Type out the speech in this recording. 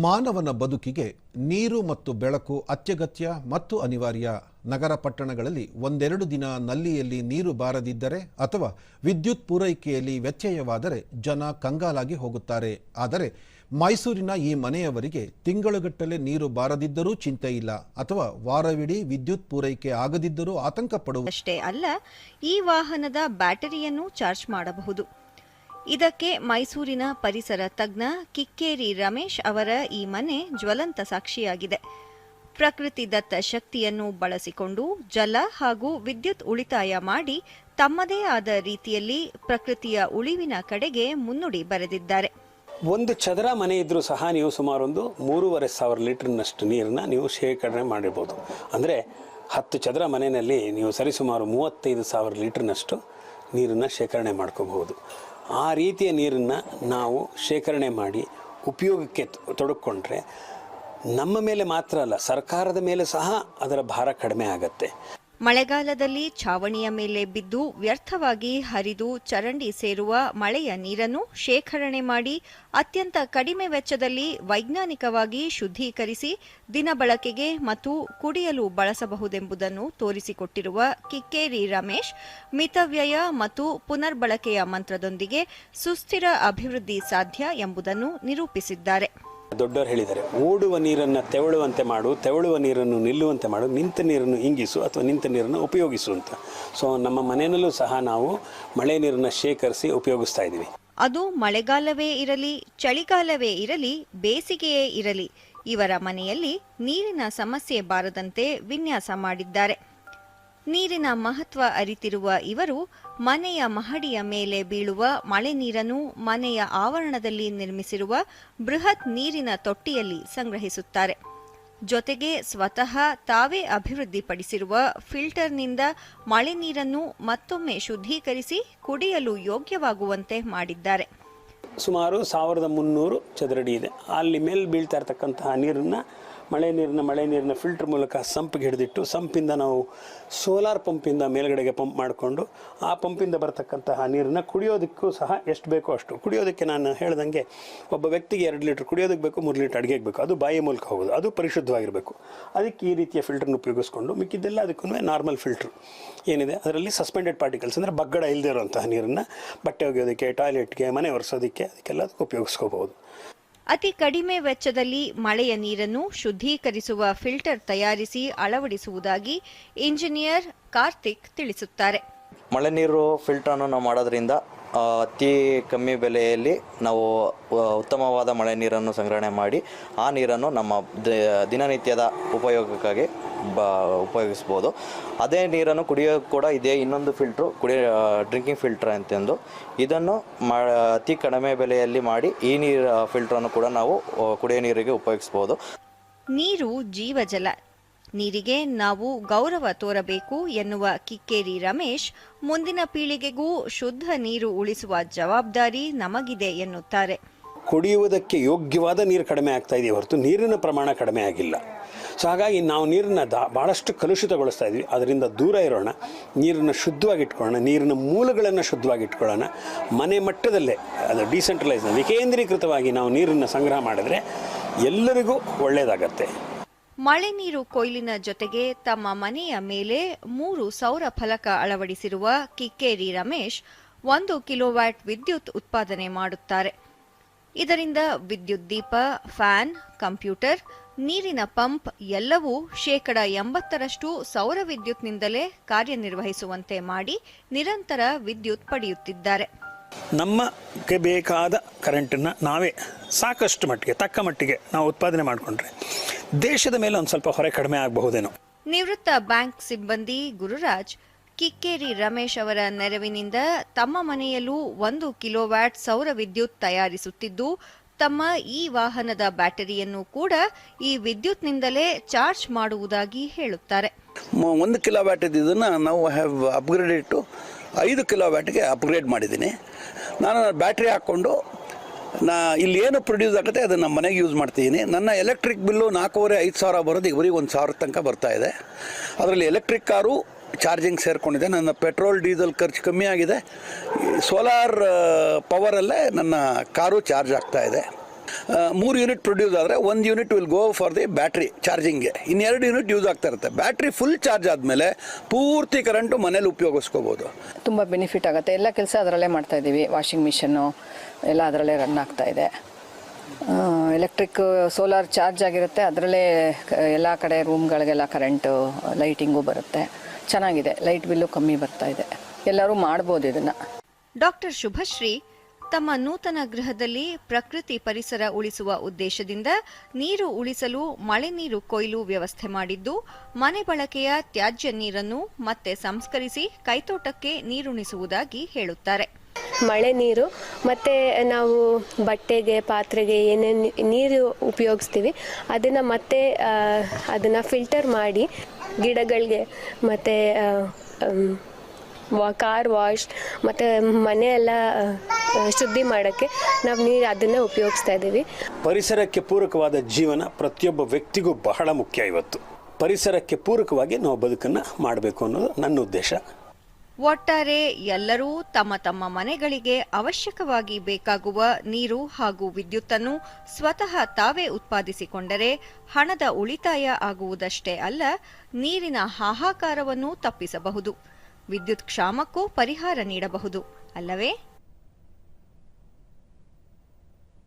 ಮಾನವನ ಬದುಕಿಗೆ ನೀರು ಮತ್ತು ಬೆಳಕು ಅತ್ಯಗತ್ಯ ಮತ್ತು ಅನಿವಾರ್ಯ. ನಗರ ಪಟ್ಟಣಗಳಲ್ಲಿ ಒಂದೆರಡು ದಿನ ನಲ್ಲಿಯಲ್ಲಿ ನೀರು ಬಾರದಿದ್ದರೆ ಅಥವಾ ವಿದ್ಯುತ್ ಪೂರೈಕೆಯಲ್ಲಿ ವ್ಯತ್ಯಯವಾದರೆ ಜನ ಕಂಗಾಲಾಗಿ ಹೋಗುತ್ತಾರೆ. ಆದರೆ ಮೈಸೂರಿನ ಈ ಮನೆಯವರಿಗೆ ತಿಂಗಳುಗಟ್ಟಲೆ ನೀರು ಬಾರದಿದ್ದರೂ ಚಿಂತೆ ಇಲ್ಲ, ಅಥವಾ ವಾರವಿಡೀ ವಿದ್ಯುತ್ ಪೂರೈಕೆ ಆಗದಿದ್ದರೂ ಆತಂಕ ಪಡುವುದಷ್ಟೇ ಅಲ್ಲ, ಈ ವಾಹನದ ಬ್ಯಾಟರಿಯನ್ನು ಚಾರ್ಜ್ ಮಾಡಬಹುದು. ಇದಕ್ಕೆ ಮೈಸೂರಿನ ಪರಿಸರ ತಜ್ಞ ಕಿಕ್ಕೇರಿ ರಮೇಶ್ ಅವರ ಈ ಮನೆ ಜ್ವಲಂತ ಸಾಕ್ಷಿಯಾಗಿದೆ. ಪ್ರಕೃತಿ ದತ್ತ ಶಕ್ತಿಯನ್ನು ಬಳಸಿಕೊಂಡು ಜಲ ಹಾಗೂ ವಿದ್ಯುತ್ ಉಳಿತಾಯ ಮಾಡಿ ತಮ್ಮದೇ ಆದ ರೀತಿಯಲ್ಲಿ ಪ್ರಕೃತಿಯ ಉಳಿವಿನ ಕಡೆಗೆ ಮುನ್ನುಡಿ ಬರೆದಿದ್ದಾರೆ. ಒಂದು ಚದರ ಮನೆ ಇದ್ರೂ ಸಹ ನೀವು ಸುಮಾರು 3,500 ಲೀಟರ್ನಷ್ಟು ನೀರನ್ನು ನೀವು ಶೇಖರಣೆ ಮಾಡಿರ್ಬೋದು. ಅಂದರೆ 10 ಚದರ ಮನೆಯಲ್ಲಿ ನೀವು ಸರಿಸುಮಾರು 35,000 ಲೀಟರ್ನಷ್ಟು ನೀರನ್ನು ಶೇಖರಣೆ ಮಾಡ್ಕೋಬಹುದು. ಆ ರೀತಿಯ ನೀರನ್ನು ನಾವು ಶೇಖರಣೆ ಮಾಡಿ ಉಪಯೋಗಕ್ಕೆ ತೊಡಗಿಕೊಂಡ್ರೆ ನಮ್ಮ ಮೇಲೆ ಮಾತ್ರ ಅಲ್ಲ, ಸರ್ಕಾರದ ಮೇಲೆ ಸಹ ಅದರ ಭಾರ ಕಡಿಮೆ ಆಗುತ್ತೆ. ಮಳೆಗಾಲದಲ್ಲಿ ಛಾವಣಿಯ ಮೇಲೆ ಬಿದ್ದು ವ್ಯರ್ಥವಾಗಿ ಹರಿದು ಚರಂಡಿ ಸೇರುವ ಮಳೆಯ ನೀರನ್ನು ಶೇಖರಣೆ ಮಾಡಿ ಅತ್ಯಂತ ಕಡಿಮೆ ವೆಚ್ಚದಲ್ಲಿ ವೈಜ್ಞಾನಿಕವಾಗಿ ಶುದ್ಧೀಕರಿಸಿ ದಿನಬಳಕೆಗೆ ಮತ್ತು ಕುಡಿಯಲು ಬಳಸಬಹುದೆಂಬುದನ್ನು ತೋರಿಸಿಕೊಟ್ಟಿರುವ ಕಿಕ್ಕೇರಿ ರಮೇಶ್ ಮಿತವ್ಯಯ ಮತ್ತು ಪುನರ್ಬಳಕೆಯ ಮಂತ್ರದೊಂದಿಗೆ ಸುಸ್ಥಿರ ಅಭಿವೃದ್ಧಿ ಸಾಧ್ಯ ಎಂಬುದನ್ನು ನಿರೂಪಿಸಿದ್ದಾರೆ. ದೊಡ್ಡವರು ಹೇಳಿದ್ದಾರೆ, ಓಡುವ ನೀರನ್ನು ತೆವಳುವಂತೆ ಮಾಡು, ತೆವಳುವ ನೀರನ್ನು ನಿಲ್ಲುವಂತೆ ಮಾಡು, ನಿಂತ ನೀರನ್ನು ಇಂಗಿಸು ಅಥವಾ ನಿಂತ ನೀರನ್ನು ಉಪಯೋಗಿಸು ಅಂತ. ಸೊ ನಮ್ಮ ಮನೆಯಲ್ಲೂ ಸಹ ನಾವು ಮಳೆ ನೀರನ್ನು ಶೇಖರಿಸಿ ಉಪಯೋಗಿಸ್ತಾ ಇದ್ದೀವಿ. ಅದು ಮಳೆಗಾಲವೇ ಇರಲಿ, ಚಳಿಗಾಲವೇ ಇರಲಿ, ಬೇಸಿಗೆಯೇ ಇರಲಿ, ಇವರ ಮನೆಯಲ್ಲಿ ನೀರಿನ ಸಮಸ್ಯೆ ಬಾರದಂತೆ ವಿನ್ಯಾಸ ಮಾಡಿದ್ದಾರೆ. ನೀರಿನ ಮಹತ್ವ ಅರಿತಿರುವ ಇವರು ಮನೆಯ ಮಹಡಿಯ ಮೇಲೆ ಬೀಳುವ ಮಳೆ ನೀರನ್ನು ಮನೆಯ ಆವರಣದಲ್ಲಿ ನಿರ್ಮಿಸಿರುವ ಬೃಹತ್ ನೀರಿನ ತೊಟ್ಟಿಯಲ್ಲಿ ಸಂಗ್ರಹಿಸುತ್ತಾರೆ. ಜೊತೆಗೆ ಸ್ವತಃ ತಾವೇ ಅಭಿವೃದ್ಧಿಪಡಿಸಿರುವ ಫಿಲ್ಟರ್ನಿಂದ ಮಳೆ ನೀರನ್ನು ಮತ್ತೊಮ್ಮೆ ಶುದ್ಧೀಕರಿಸಿ ಕುಡಿಯಲು ಯೋಗ್ಯವಾಗುವಂತೆ ಮಾಡಿದ್ದಾರೆ. ಸುಮಾರು 1,300 ಚದರಡಿ ಇದೆ. ಅಲ್ಲಿ ಮೇಲೆ ಬೀಳ್ತಾ ಇರ್ತಕ್ಕಂತಹ ನೀರನ್ನು ಮಳೆ ನೀರಿನ ಫಿಲ್ಟರ್ ಮೂಲಕ ಸಂಪಿಗೆ ಹಿಡಿದಿಟ್ಟು, ಸಂಪಿಂದ ನಾವು ಸೋಲಾರ್ ಪಂಪಿಂದ ಮೇಲ್ಗಡೆಗೆ ಪಂಪ್ ಮಾಡಿಕೊಂಡು ಆ ಪಂಪಿಂದ ಬರ್ತಕ್ಕಂತಹ ನೀರನ್ನು ಕುಡಿಯೋದಕ್ಕೂ ಸಹ ಎಷ್ಟು ಬೇಕೋ ಅಷ್ಟು. ಕುಡಿಯೋದಕ್ಕೆ ನಾನು ಹೇಳ್ದಂಗೆ ಒಬ್ಬ ವ್ಯಕ್ತಿಗೆ 2 ಲೀಟ್ರ್ ಕುಡಿಯೋದಕ್ಕೆ ಬೇಕು, 3 ಲೀಟ್ರ್ ಅಡುಗೆಗೆ ಬೇಕು. ಅದು ಬಾಯಿ ಮೂಲಕ ಹೋಗೋದು, ಅದು ಪರಿಶುದ್ಧವಾಗಿರಬೇಕು. ಅದಕ್ಕೆ ಈ ರೀತಿಯ ಫಿಲ್ಟರ್ನ ಉಪಯೋಗಿಸ್ಕೊಂಡು ಮಿಕ್ಕಿದ್ದೆಲ್ಲ ಅದಕ್ಕೂ ನಾರ್ಮಲ್ ಫಿಲ್ಟ್ರು ಏನಿದೆ ಅದರಲ್ಲಿ ಸಸ್ಪೆಂಡೆಡ್ ಪಾರ್ಟಿಕಲ್ಸ್ ಅಂದರೆ ಬಗ್ಗಡ ಇಲ್ಲದೆ ಇರುವಂತಹ ನೀರನ್ನು ಬಟ್ಟೆ ಒಗೆಯೋದಕ್ಕೆ, ಟಾಯ್ಲೆಟ್ಗೆ, ಮನೆ ಒರೆಸೋದಕ್ಕೆ, ಅದಕ್ಕೆಲ್ಲದಕ್ಕೂ ಉಪಯೋಗಿಸ್ಕೋಬಹುದು. ಅತಿ ಕಡಿಮೆ ವೆಚ್ಚದಲ್ಲಿ ಮಳೆಯ ನೀರನ್ನು ಶುದ್ಧೀಕರಿಸುವ ಫಿಲ್ಟರ್ ತಯಾರಿಸಿ ಅಳವಡಿಸುವುದಾಗಿ ಇಂಜಿನಿಯರ್ ಕಾರ್ತಿಕ್ ತಿಳಿಸುತ್ತಾರೆ. ಮಳೆ ನೀರು ಫಿಲ್ಟರನ್ನು ನಾವು ಮಾಡೋದ್ರಿಂದ ಅತಿ ಕಮ್ಮಿ ಬೆಲೆಯಲ್ಲಿ ನಾವು ಉತ್ತಮವಾದ ಮಳೆ ನೀರನ್ನು ಸಂಗ್ರಹಣೆ ಮಾಡಿ ಆ ನೀರನ್ನು ನಮ್ಮ ದಿನನಿತ್ಯದ ಉಪಯೋಗಕ್ಕಾಗಿ ಉಪಯೋಗಿಸ್ಬೋದು. ಅದೇ ನೀರನ್ನು ಕುಡಿಯೋಕ್ಕೆ ಕೂಡ ಇದೇ ಇನ್ನೊಂದು ಫಿಲ್ಟ್ರು ಡ್ರಿಂಕಿಂಗ್ ಫಿಲ್ಟರ್ ಅಂತಂದು ಇದನ್ನು ಅತಿ ಕಡಿಮೆ ಬೆಲೆಯಲ್ಲಿ ಮಾಡಿ ಈ ನೀರು ಫಿಲ್ಟ್ರನ್ನು ಕೂಡ ನಾವು ಕುಡಿಯೋ ನೀರಿಗೆ ಉಪಯೋಗಿಸ್ಬೋದು. ನೀರು ಜೀವಜಲ, ನೀರಿಗೆ ನಾವು ಗೌರವ ತೋರಬೇಕು ಎನ್ನುವ ಕಿಕ್ಕೇರಿ ರಮೇಶ್ ಮುಂದಿನ ಪೀಳಿಗೆಗೂ ಶುದ್ಧ ನೀರು ಉಳಿಸುವ ಜವಾಬ್ದಾರಿ ನಮಗಿದೆ ಎನ್ನುತ್ತಾರೆ. ಕುಡಿಯುವುದಕ್ಕೆ ಯೋಗ್ಯವಾದ ನೀರು ಕಡಿಮೆ ಆಗ್ತಾ ಇದೆಯೇ ಹೊರತು ನೀರಿನ ಪ್ರಮಾಣ ಕಡಿಮೆ ಆಗಿಲ್ಲ. ಸೊ ಹಾಗಾಗಿ ನಾವು ನೀರನ್ನು ಭಾಳಷ್ಟು ಕಲುಷಿತಗೊಳಿಸ್ತಾ ಇದ್ವಿ. ಅದರಿಂದ ದೂರ ಇರೋಣ, ನೀರನ್ನು ಶುದ್ಧವಾಗಿಟ್ಕೊಳ್ಳೋಣ, ನೀರಿನ ಮೂಲಗಳನ್ನು ಶುದ್ಧವಾಗಿಟ್ಕೊಳ್ಳೋಣ. ಮನೆ ಮಟ್ಟದಲ್ಲೇ ಅದು ಡಿಸೆಂಟ್ರಲೈಸ್ ವಿಕೇಂದ್ರೀಕೃತವಾಗಿ ನಾವು ನೀರನ್ನು ಸಂಗ್ರಹ ಮಾಡಿದ್ರೆ ಎಲ್ಲರಿಗೂ ಒಳ್ಳೆಯದಾಗತ್ತೆ. ಮಳೆ ನೀರು ಕೊಯ್ಲಿನ ಜೊತೆಗೆ ತಮ್ಮ ಮನೆಯ ಮೇಲೆ 3 ಸೌರ ಫಲಕ ಅಳವಡಿಸಿರುವ ಕಿಕ್ಕೇರಿ ರಮೇಶ್ 1 ಕಿಲೋವ್ಯಾಟ್ ವಿದ್ಯುತ್ ಉತ್ಪಾದನೆ ಮಾಡುತ್ತಾರೆ. ಇದರಿಂದ ವಿದ್ಯುತ್ ದೀಪ, ಫ್ಯಾನ್, ಕಂಪ್ಯೂಟರ್, ನೀರಿನ ಪಂಪ್ ಎಲ್ಲವೂ 80% ಸೌರ ವಿದ್ಯುತ್ನಿಂದಲೇ ಕಾರ್ಯನಿರ್ವಹಿಸುವಂತೆ ಮಾಡಿ ನಿರಂತರ ವಿದ್ಯುತ್ ಪಡೆಯುತ್ತಿದ್ದಾರೆ. ನಮಗೆ ಬೇಕಾದ ಕರೆಂಟನ್ನು ನಾವೇ ಸಾಕಷ್ಟು ಮಟ್ಟಿಗೆ ತಕ್ಕ ಮಟ್ಟಿಗೆ ನಾವು ಉತ್ಪಾದನೆ ಮಾಡಿಕೊಂಡ್ರೆ ದೇಶದ ಮೇಲೆ ಒಂದು ಸ್ವಲ್ಪ ಹೊರೆ ಕಡಿಮೆ ಆಗಬಹುದೇನೋ. ನಿವೃತ್ತ ಬ್ಯಾಂಕ್ ಸಿಬ್ಬಂದಿ ಗುರುರಾಜ್ ಕಿಕ್ಕೇರಿ ರಮೇಶ್ ಅವರ ನೆರವಿನಿಂದ ತಮ್ಮ ಮನೆಯಲ್ಲೂ 1 ಕಿಲೋವ್ಯಾಟ್ ಸೌರ ವಿದ್ಯುತ್ ತಯಾರಿಸುತ್ತಿದ್ದು, ತಮ್ಮ ಈ ವಾಹನದ ಬ್ಯಾಟರಿಯನ್ನು ಕೂಡ ಈ ವಿದ್ಯುತ್ನಿಂದಲೇ ಚಾರ್ಜ್ ಮಾಡುವುದಾಗಿ ಹೇಳುತ್ತಾರೆ. 1 ಕಿಲೋವ್ಯಾಟ್ ಇದನ್ನು ನಾವು ಹ್ಯಾವ್ ಅಪ್ಗ್ರೇಡೆಡ್ ಟು 5 ಕಿಲೋವ್ಯಾಟ್ಗೆ ಅಪ್ಗ್ರೇಡ್ ಮಾಡಿದ್ದೀನಿ. ನಾನು ಬ್ಯಾಟ್ರಿ ಹಾಕ್ಕೊಂಡು ಇಲ್ಲಿ ಏನು ಪ್ರೊಡ್ಯೂಸ್ ಆಗುತ್ತೆ ಅದನ್ನು ನಮ್ಮ ಮನೆಗೆ ಯೂಸ್ ಮಾಡ್ತಿದ್ದೀನಿ. ನನ್ನ ಎಲೆಕ್ಟ್ರಿಕ್ ಬಿಲ್ಲು 4,500 ಸಾವಿರ ಬರೋದು ಇವರಿಗೆ 1,000 ತನಕ ಬರ್ತಾ ಇದೆ. ಅದರಲ್ಲಿ ಎಲೆಕ್ಟ್ರಿಕ್ ಕಾರು ಚಾರ್ಜಿಂಗ್ ಸೇರಿಕೊಂಡಿದೆ. ನನ್ನ ಪೆಟ್ರೋಲ್ ಡೀಸೆಲ್ ಖರ್ಚು ಕಮ್ಮಿ ಆಗಿದೆ. ಸೋಲಾರ್ ಪವರಲ್ಲೇ ನನ್ನ ಕಾರು ಚಾರ್ಜ್ ಆಗ್ತಾ ಇದೆ. 3 ಯೂನಿಟ್ ಪ್ರೊಡ್ಯೂಸ್ ಆದರೆ 1 unit will go for the battery ಚಾರ್ಜಿಂಗ್ಗೆ, ಇನ್ನು 2 ಯೂನಿಟ್ ಯೂಸ್ ಆಗ್ತಾ ಇರುತ್ತೆ. ಬ್ಯಾಟ್ರಿ ಫುಲ್ ಚಾರ್ಜ್ ಆದಮೇಲೆ ಪೂರ್ತಿ ಕರೆಂಟು ಮನೇಲಿ ಉಪಯೋಗಿಸ್ಕೋಬೋದು. ತುಂಬ ಬೆನಿಫಿಟ್ ಆಗುತ್ತೆ. ಎಲ್ಲ ಕೆಲಸ ಅದರಲ್ಲೇ ಮಾಡ್ತಾ ಇದ್ದೀವಿ. ವಾಷಿಂಗ್ ಮಿಷನ್ನು ಎಲ್ಲ ಅದರಲ್ಲೇ ರನ್ ಆಗ್ತಾ ಇದೆ. ಎಲೆಕ್ಟ್ರಿಕ್ ಸೋಲಾರ್ ಚಾರ್ಜ್ ಆಗಿರುತ್ತೆ, ಅದರಲ್ಲೇ ಎಲ್ಲ ಕಡೆ ರೂಮ್ಗಳಿಗೆಲ್ಲ ಕರೆಂಟು ಲೈಟಿಂಗು ಬರುತ್ತೆ. ಚೆನ್ನಾಗಿದೆ, ಲೈಟ್ ಬಿಲ್ಲು ಕಮ್ಮಿ ಬರ್ತಾ ಇದೆ. ಎಲ್ಲರೂ ಮಾಡ್ಬೋದು ಇದನ್ನು. ಡಾಕ್ಟರ್ ಶುಭಶ್ರೀ ತಮ್ಮ ನೂತನ ಗೃಹದಲ್ಲಿ ಪ್ರಕೃತಿ ಪರಿಸರ ಉಳಿಸುವ ಉದ್ದೇಶದಿಂದ ನೀರು ಉಳಿಸಲು ಮಳೆ ನೀರು ಕೊಯ್ಲು ವ್ಯವಸ್ಥೆ ಮಾಡಿದ್ದು, ಮನೆ ಬಳಕೆಯ ತ್ಯಾಜ್ಯ ನೀರನ್ನು ಮತ್ತೆ ಸಂಸ್ಕರಿಸಿ ಕೈತೋಟಕ್ಕೆ ನೀರುಣಿಸುವುದಾಗಿ ಹೇಳುತ್ತಾರೆ. ಮಳೆ ನೀರು ಮತ್ತು ನಾವು ಬಟ್ಟೆಗೆ ಪಾತ್ರೆಗೆ ಏನೇನು ನೀರು ಉಪಯೋಗಿಸ್ತೀವಿ ಅದನ್ನು ಮತ್ತೆ ಅದನ್ನು ಫಿಲ್ಟರ್ ಮಾಡಿ ಗಿಡಗಳಿಗೆ ಮತ್ತು ಕಾರ್ ವಾಶ್ ಮತ್ತು ಮನೆಯೆಲ್ಲ ಶುದ್ಧಿ ಮಾಡೋಕ್ಕೆ ನಾವು ನೀರು ಅದನ್ನು ಉಪಯೋಗಿಸ್ತಾ ಇದ್ದೀವಿ. ಪರಿಸರಕ್ಕೆ ಪೂರಕವಾದ ಜೀವನ ಪ್ರತಿಯೊಬ್ಬ ವ್ಯಕ್ತಿಗೂ ಬಹಳ ಮುಖ್ಯ. ಇವತ್ತು ಪರಿಸರಕ್ಕೆ ಪೂರಕವಾಗಿ ನಾವು ಬದುಕನ್ನು ಮಾಡಬೇಕು ಅನ್ನೋದು ನನ್ನ ಉದ್ದೇಶ. ಒಟ್ಟಾರೆ ಎಲ್ಲರೂ ತಮ್ಮ ತಮ್ಮ ಮನೆಗಳಿಗೆ ಅವಶ್ಯಕವಾಗಿ ಬೇಕಾಗುವ ನೀರು ಹಾಗೂ ವಿದ್ಯುತ್ತನ್ನು ಸ್ವತಃ ತಾವೇ ಉತ್ಪಾದಿಸಿಕೊಂಡರೆ ಹಣದ ಉಳಿತಾಯ ಆಗುವುದಷ್ಟೇ ಅಲ್ಲ, ನೀರಿನ ಹಾಹಾಕಾರವನ್ನು ತಪ್ಪಿಸಬಹುದು, ವಿದ್ಯುತ್ ಕ್ಷಾಮಕ್ಕೂ ಪರಿಹಾರ ನೀಡಬಹುದು ಅಲ್ಲವೇ?